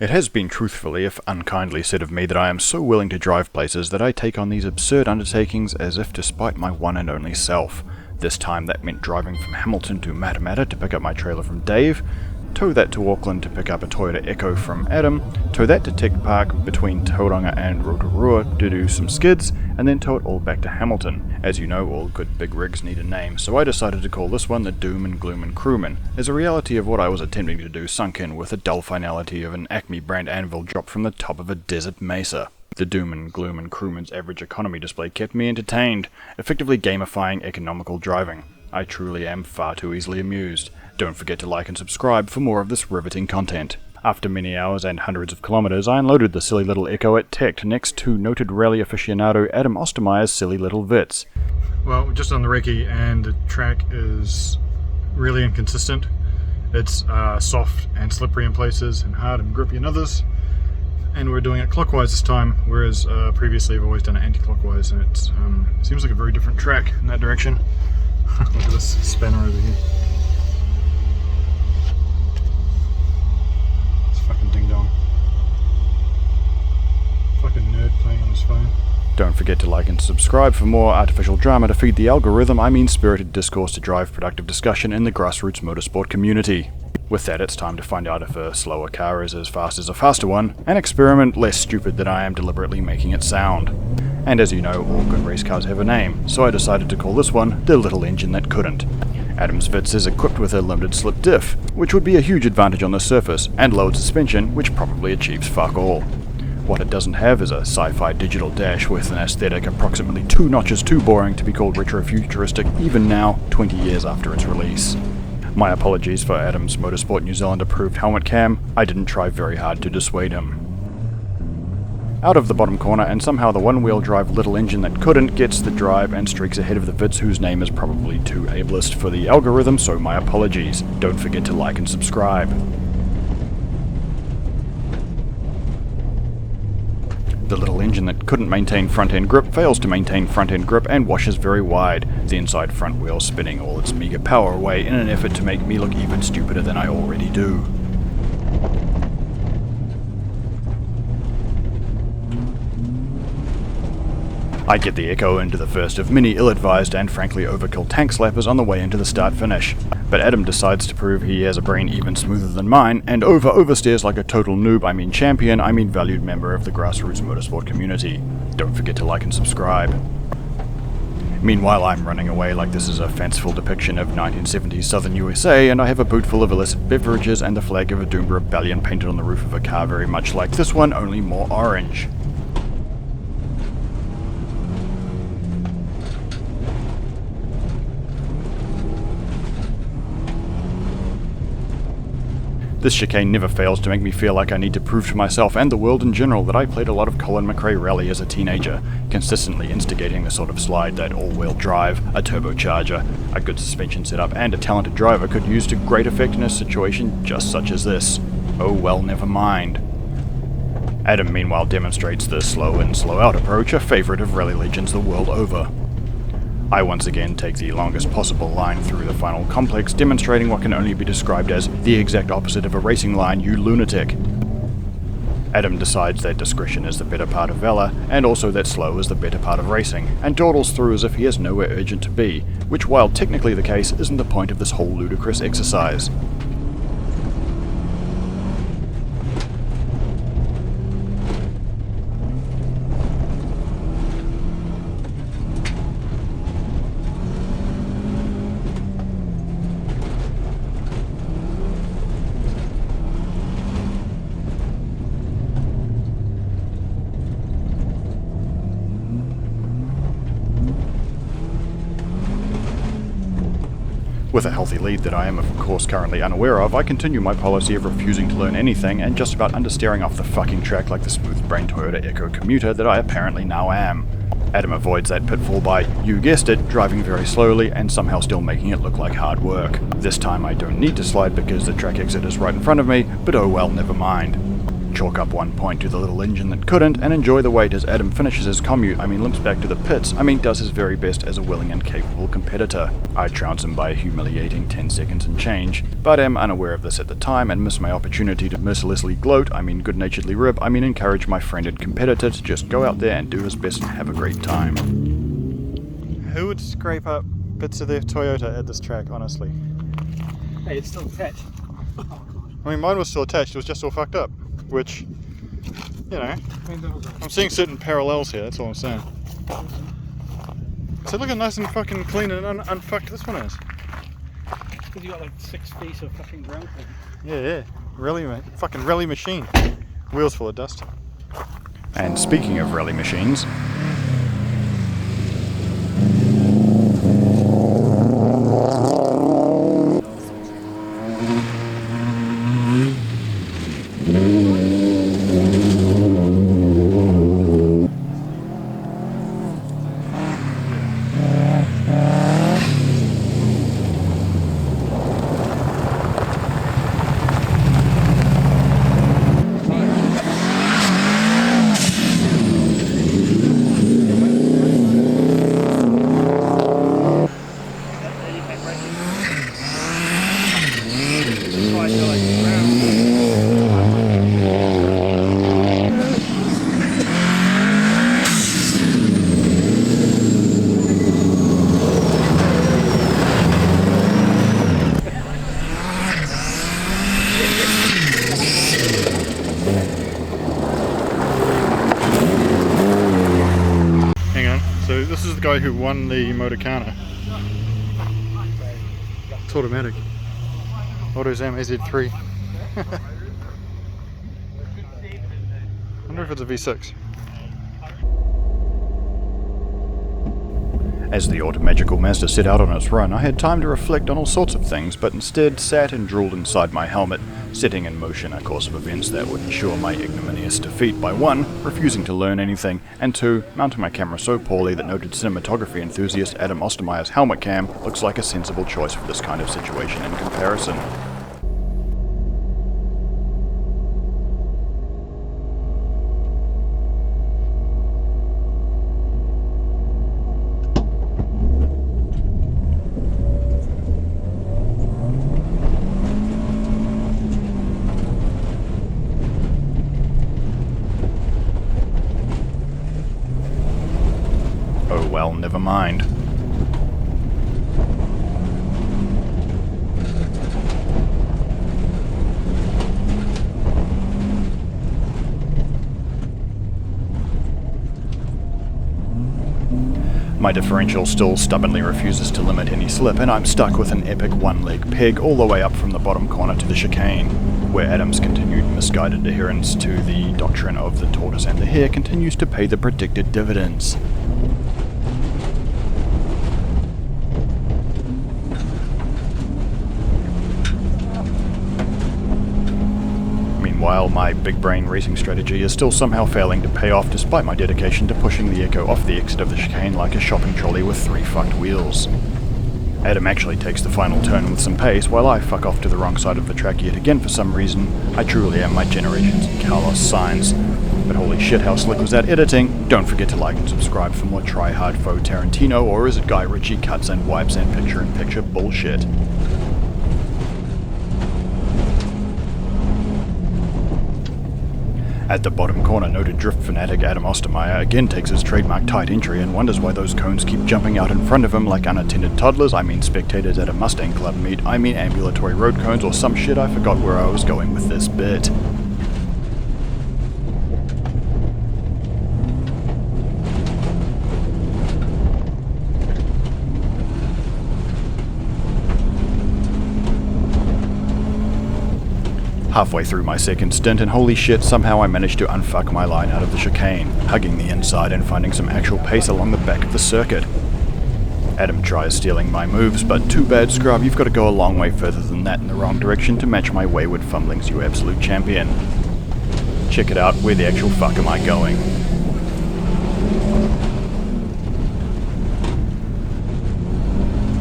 It has been truthfully, if unkindly, said of me that I am so willing to drive places that I take on these absurd undertakings as if to spite my one and only self. This time that meant driving from Hamilton to Matamata to pick up my trailer from Dave, tow that to Auckland to pick up a Toyota Echo from Adam, tow that to TECT Park between Tauranga and Rotorua to do some skids, and then tow it all back to Hamilton. As you know, all good big rigs need a name, so I decided to call this one the Doom and Gloom and Crewman, as a reality of what I was attempting to do sunk in with the dull finality of an Acme brand anvil dropped from the top of a desert mesa. The Doom and Gloom and Crewman's average economy display kept me entertained, effectively gamifying economical driving. I truly am far too easily amused. Don't forget to like and subscribe for more of this riveting content. After many hours and hundreds of kilometers, I unloaded the silly little Echo at TECT next to noted rally aficionado Adam Ostermeyer's silly little Vitz. Well, we're just on the recce and the track is really inconsistent. It's soft and slippery in places and hard and grippy in others. And we're doing it clockwise this time, whereas previously I've always done it anti-clockwise, and it seems like a very different track in that direction. Look at this spanner over here. Fucking ding dong. Fucking nerd playing on his phone. Don't forget to like and subscribe for more artificial drama to feed the algorithm, I mean spirited discourse to drive productive discussion in the grassroots motorsport community. With that, it's time to find out if a slower car is as fast as a faster one, an experiment less stupid than I am deliberately making it sound. And as you know, all good race cars have a name, so I decided to call this one the Little Engine That Couldn't. Adam's Vitz is equipped with a limited slip diff, which would be a huge advantage on the surface, and lowered suspension, which probably achieves fuck all. What it doesn't have is a sci-fi digital dash with an aesthetic approximately 2 notches too boring to be called retro-futuristic even now, 20 years after its release. My apologies for Adam's Motorsport New Zealand approved helmet cam, I didn't try very hard to dissuade him. Out of the bottom corner, and somehow the one-wheel drive Little Engine That Couldn't gets the drive and streaks ahead of the Vitz, whose name is probably too ableist for the algorithm, so my apologies. Don't forget to like and subscribe. The Little Engine That Couldn't maintain front-end grip fails to maintain front-end grip and washes very wide, the inside front wheel spinning all its meager power away in an effort to make me look even stupider than I already do. I get the Echo into the first of many ill-advised and frankly overkill tank slappers on the way into the start-finish, but Adam decides to prove he has a brain even smoother than mine, and oversteers like a total noob, I mean champion, I mean valued member of the grassroots motorsport community. Don't forget to like and subscribe. Meanwhile, I'm running away like this is a fanciful depiction of 1970s southern USA, and I have a boot full of illicit beverages and the flag of a doomed rebellion painted on the roof of a car very much like this one, only more orange. This chicane never fails to make me feel like I need to prove to myself and the world in general that I played a lot of Colin McRae Rally as a teenager, consistently instigating the sort of slide that all-wheel drive, a turbocharger, a good suspension setup, and a talented driver could use to great effect in a situation just such as this. Oh well, never mind. Adam meanwhile demonstrates the slow in, slow out approach, a favourite of rally legends the world over. I once again take the longest possible line through the final complex, demonstrating what can only be described as the exact opposite of a racing line, you lunatic. Adam decides that discretion is the better part of valor, and also that slow is the better part of racing, and dawdles through as if he has nowhere urgent to be, which while technically the case, isn't the point of this whole ludicrous exercise. With a healthy lead that I am of course currently unaware of, I continue my policy of refusing to learn anything and just about understeering off the fucking track like the smooth-brained Toyota Echo commuter that I apparently now am. Adam avoids that pitfall by, you guessed it, driving very slowly and somehow still making it look like hard work. This time I don't need to slide because the track exit is right in front of me, but oh well, never mind. chalk up 1 point to the little engine that couldn't, and enjoy the wait as Adam finishes his commute, limps back to the pits, does his very best as a willing and capable competitor. I trounce him by a humiliating 10 seconds and change, but am unaware of this at the time and miss my opportunity to mercilessly gloat, good-naturedly rib, encourage my friend and competitor to just go out there and do his best and have a great time. Who would scrape up bits of their Toyota at this track, honestly? Hey, it's still attached. Mine was still attached, it was just all fucked up, which, I'm seeing certain parallels here, that's all I'm saying. So look how nice and fucking clean and unfucked this one is. Because you got like 6 feet of fucking ground clean. Yeah, rally, fucking rally machine. Wheels full of dust. And speaking of rally machines, so this is the guy who won the Motorcana. It's automatic. AutoZam AZ3. I wonder if it's a V6. As the automagical Mazda set out on its run, I had time to reflect on all sorts of things, but instead sat and drooled inside my helmet, setting in motion a course of events that would ensure my ignominious defeat by 1, refusing to learn anything, and 2, mounting my camera so poorly that noted cinematography enthusiast Adam Ostermeyer's helmet cam looks like a sensible choice for this kind of situation in comparison. Oh well, never mind. My differential still stubbornly refuses to limit any slip, and I'm stuck with an epic one-leg peg all the way up from the bottom corner to the chicane, where Adam's continued misguided adherence to the doctrine of the tortoise and the hare continues to pay the predicted dividends. Meanwhile, my big brain racing strategy is still somehow failing to pay off despite my dedication to pushing the Echo off the exit of the chicane like a shopping trolley with 3 fucked wheels. Adam actually takes the final turn with some pace while I fuck off to the wrong side of the track yet again for some reason. I truly am my generation's Carlos Sainz. But holy shit, how slick was that editing? Don't forget to like and subscribe for more try-hard faux Tarantino, or is it Guy Ritchie cuts and wipes and picture-in-picture bullshit? At the bottom corner, noted drift fanatic Adam Ostermeyer again takes his trademark tight entry and wonders why those cones keep jumping out in front of him like unattended toddlers, spectators at a Mustang Club meet, ambulatory road cones or some shit. I forgot where I was going with this bit. Halfway through my second stint, and holy shit, somehow I managed to unfuck my line out of the chicane, hugging the inside and finding some actual pace along the back of the circuit. Adam tries stealing my moves, but too bad, scrub, you've got to go a long way further than that in the wrong direction to match my wayward fumblings, you absolute champion. Check it out, where the actual fuck am I going?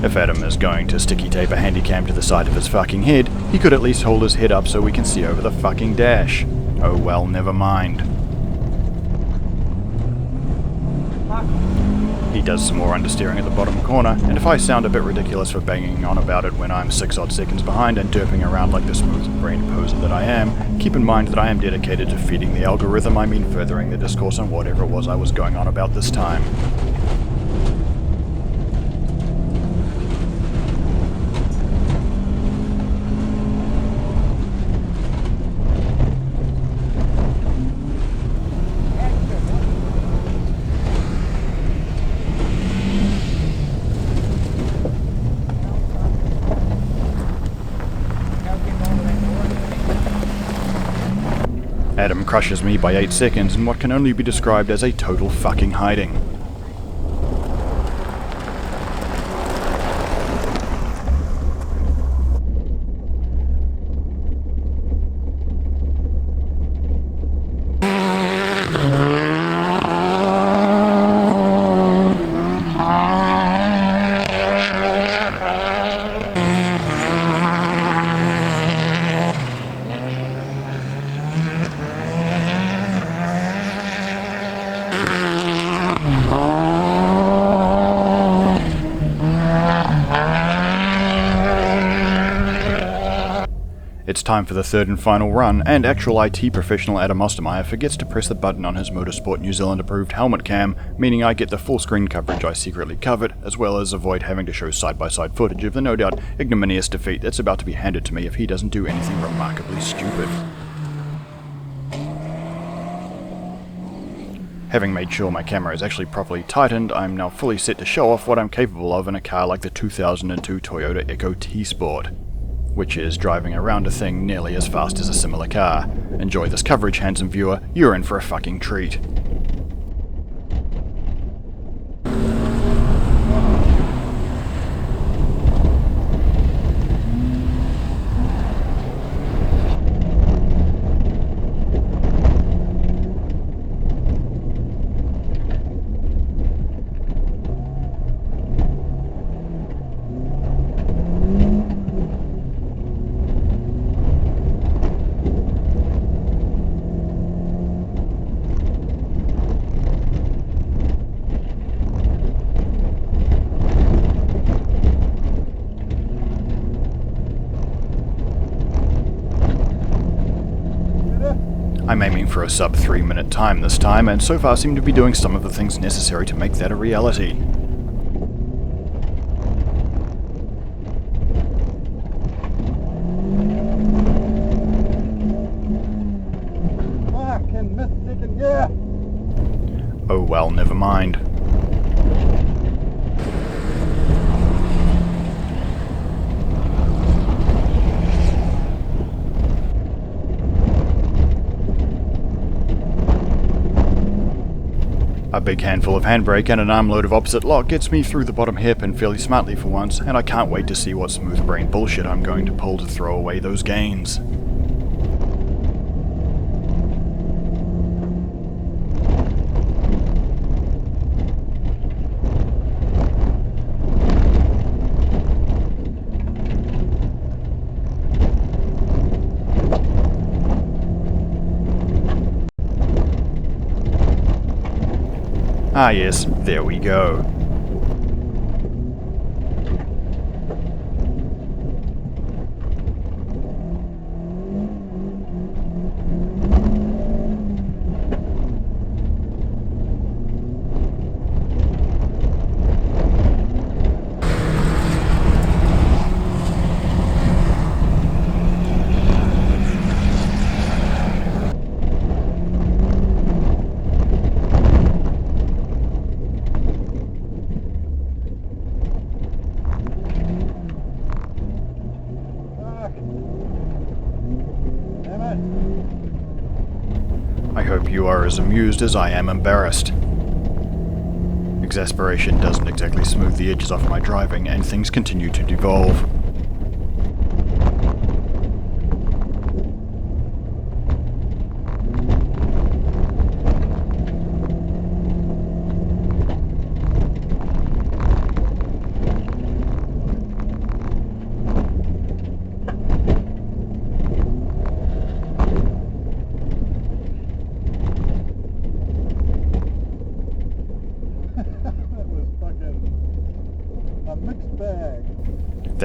If Adam is going to sticky tape a handycam to the side of his fucking head, he could at least hold his head up so we can see over the fucking dash. Oh well, never mind. He does some more understeering at the bottom corner, and if I sound a bit ridiculous for banging on about it when I'm 6 odd seconds behind and derping around like the smooth-brained poser that I am, keep in mind that I am dedicated to feeding the algorithm, I mean furthering the discourse on whatever it was I was going on about this time. Adam crushes me by 8 seconds in what can only be described as a total fucking hiding. It's time for the third and final run, and actual IT professional Adam Ostermeyer forgets to press the button on his Motorsport New Zealand approved helmet cam, meaning I get the full screen coverage I secretly covered, as well as avoid having to show side-by-side footage of the no doubt ignominious defeat that's about to be handed to me if he doesn't do anything remarkably stupid. Having made sure my camera is actually properly tightened, I'm now fully set to show off what I'm capable of in a car like the 2002 Toyota Echo T-Sport, which is driving around a thing nearly as fast as a similar car. Enjoy this coverage, handsome viewer, you're in for a fucking treat. I'm aiming for a sub 3 minute time this time, and so far seem to be doing some of the things necessary to make that a reality. Oh well, never mind. A big handful of handbrake and an armload of opposite lock gets me through the bottom hairpin fairly smartly for once, and I can't wait to see what smooth brain bullshit I'm going to pull to throw away those gains. Ah yes, there we go. I hope you are as amused as I am embarrassed. Exasperation doesn't exactly smooth the edges off my driving, and things continue to devolve.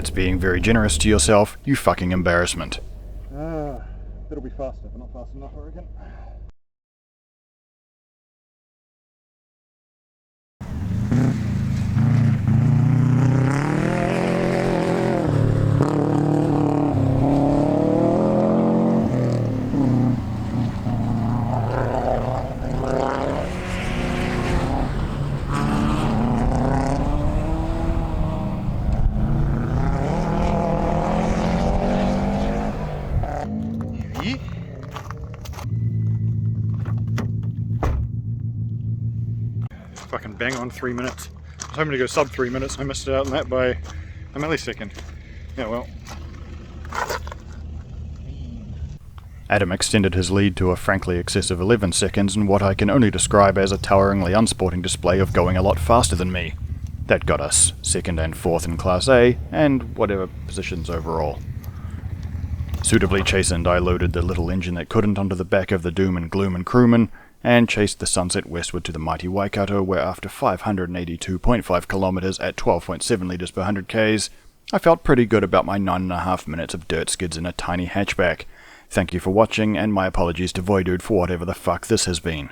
That's being very generous to yourself, you fucking embarrassment. It'll be faster, but not fast enough, I reckon. Fucking bang on 3 minutes. I was hoping to go sub 3 minutes. I missed it out on that by a millisecond. Yeah, well. Adam extended his lead to a frankly excessive 11 seconds in what I can only describe as a toweringly unsporting display of going a lot faster than me. That got us 2nd and 4th in Class A, and whatever positions overall. Suitably chastened, I loaded the little engine that couldn't onto the back of the Doom and Gloom and Crewman, and chased the sunset westward to the mighty Waikato, where after 582.5 kilometers at 12.7 liters per 100 k's, I felt pretty good about my 9.5 minutes of dirt skids in a tiny hatchback. Thank you for watching, and my apologies to Voidude for whatever the fuck this has been.